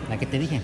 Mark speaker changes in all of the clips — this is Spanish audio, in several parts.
Speaker 1: La que te dije.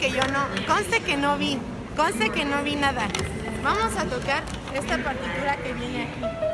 Speaker 1: que yo no, conste que no vi nada. Vamos a tocar esta partitura que viene aquí.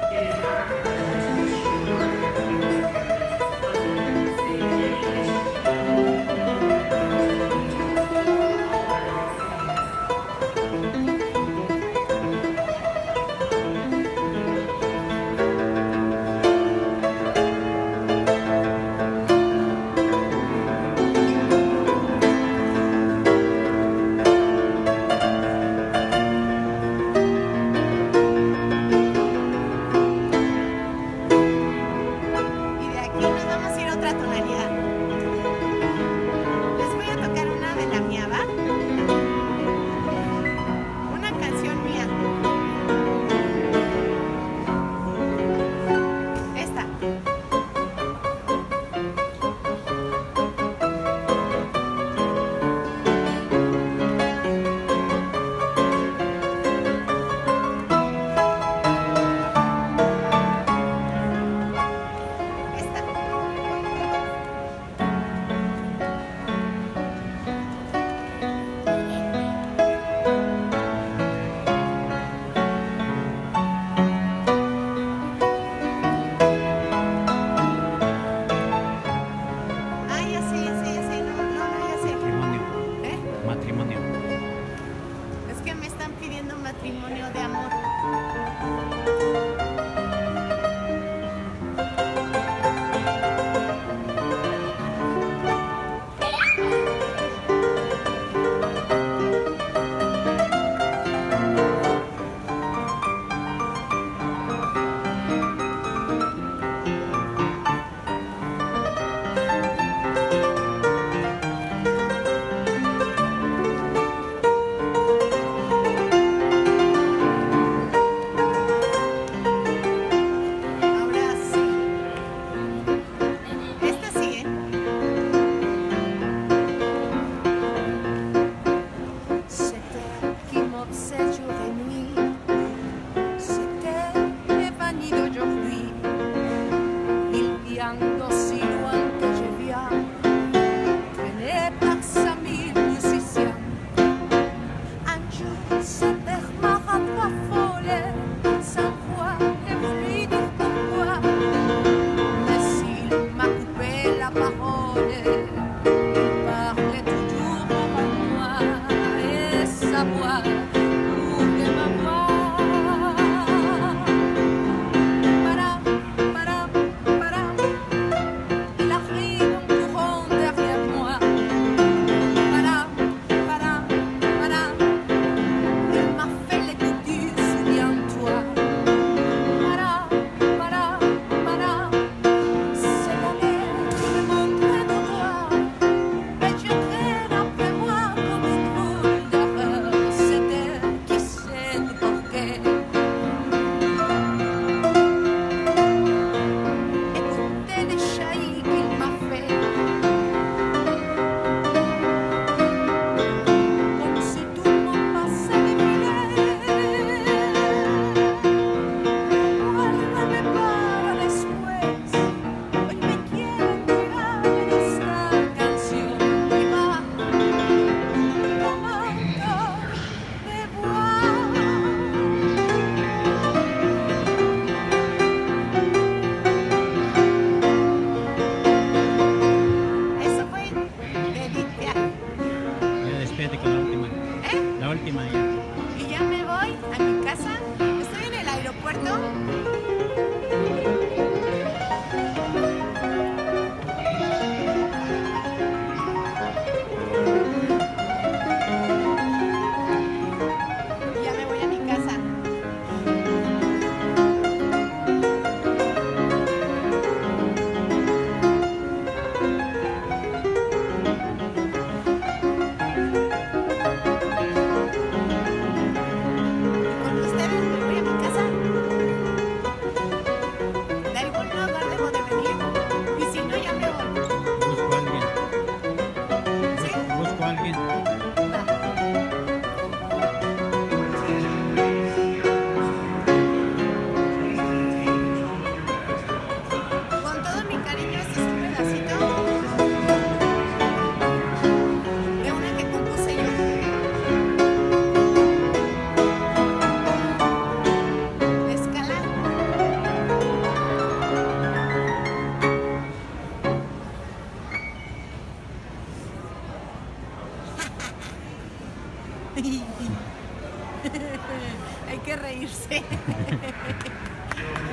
Speaker 1: Hay que reírse. ¿Qué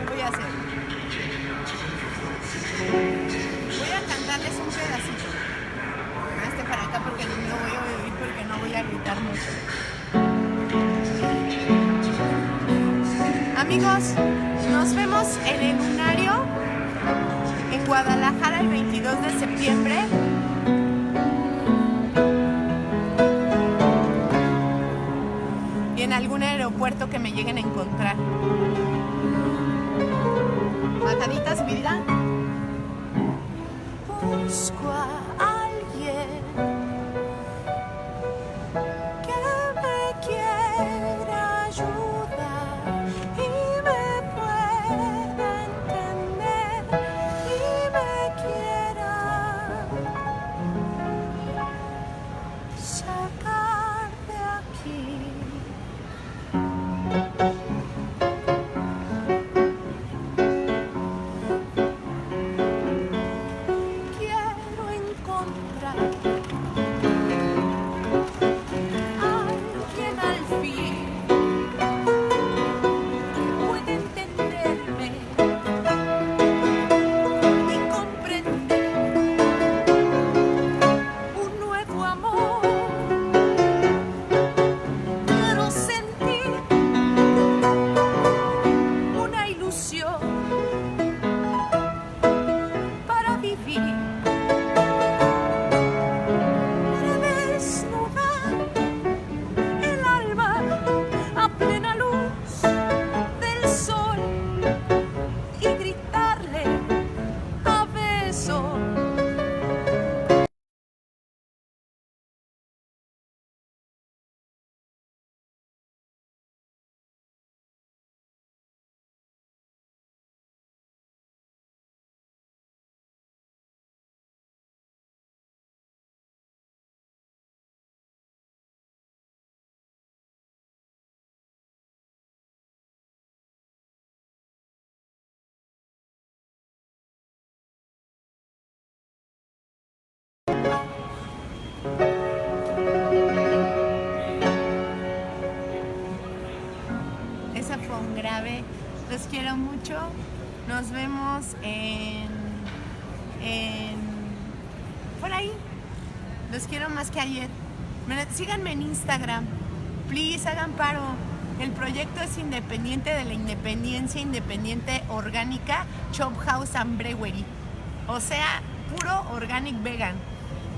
Speaker 1: voy a hacer? Voy a cantarles un pedacito. Hazte para acá porque no me lo voy a oír, porque no voy a gritar mucho. Amigos, nos vemos en el Lunario en Guadalajara el 22 de septiembre. Y en algún aeropuerto que me lleguen a encontrar. Bajadita, subidita. Busco a alguien que me quiera ayudar y me pueda entender y me quiera sacar de aquí. Quiero encontrar alguien al fin que pueda entenderme y comprender un nuevo amor. Quiero sentir una ilusión para vivir, para desnudar el alma a plena luz del sol y gritarle a besos. Esa fue un grave. Los quiero mucho. Nos vemos por ahí. Los quiero más que ayer. Síganme en Instagram. Please, hagan paro. El proyecto es independiente de la independencia independiente orgánica Chop House and Brewery. O sea, puro organic vegan.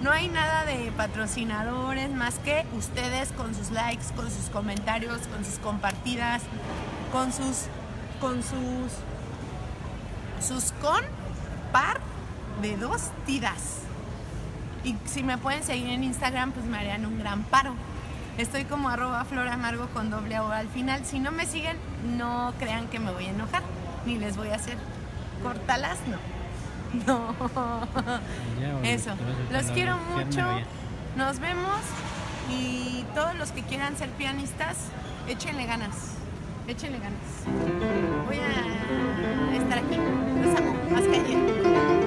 Speaker 1: No hay nada de patrocinadores más que ustedes con sus likes, con sus comentarios, con sus compartidas, con sus par de 2 tidas. Y si me pueden seguir en Instagram, pues me harían un gran paro. Estoy como @floramargo con doble O al final. Si no me siguen, no crean que me voy a enojar, ni les voy a hacer cortalas, no. No. Eso. Los quiero mucho. Nos vemos. Y todos los que quieran ser pianistas, échenle ganas. Échenle ganas. Voy a estar aquí. Los amo más que ayer.